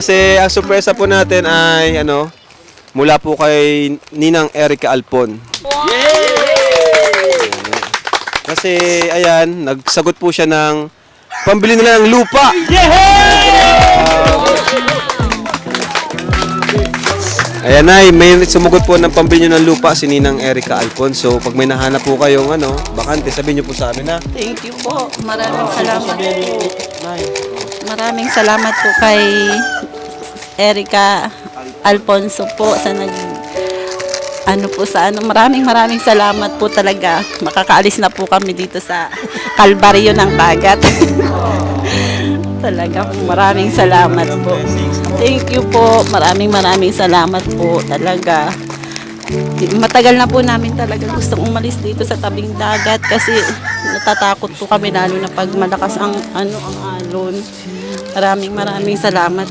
Kasi ang sorpresa po natin ay mula po kay Ninang Erica Alpon. Kasi ayan, nagsagot po siya ng pambili nila ng lupa. Ayan ay, may sumugot po ng pambili nyo ng lupa si Ninang Erica Alpon. So pag may nahanap po kayong bakante, sabihin nyo po sa amin na. Thank you po. Maraming salamat po. Maraming salamat po kay Erica Alfonso po sa maraming salamat po talaga. Makakaalis na po kami dito sa Kalbaryo ng Dagat. Talaga po, maraming salamat po. Thank you po. Maraming salamat po talaga. Matagal na po namin talaga gustong umalis dito sa tabing dagat kasi natatakot po kami lalo na pag malakas ang alon. Maraming salamat.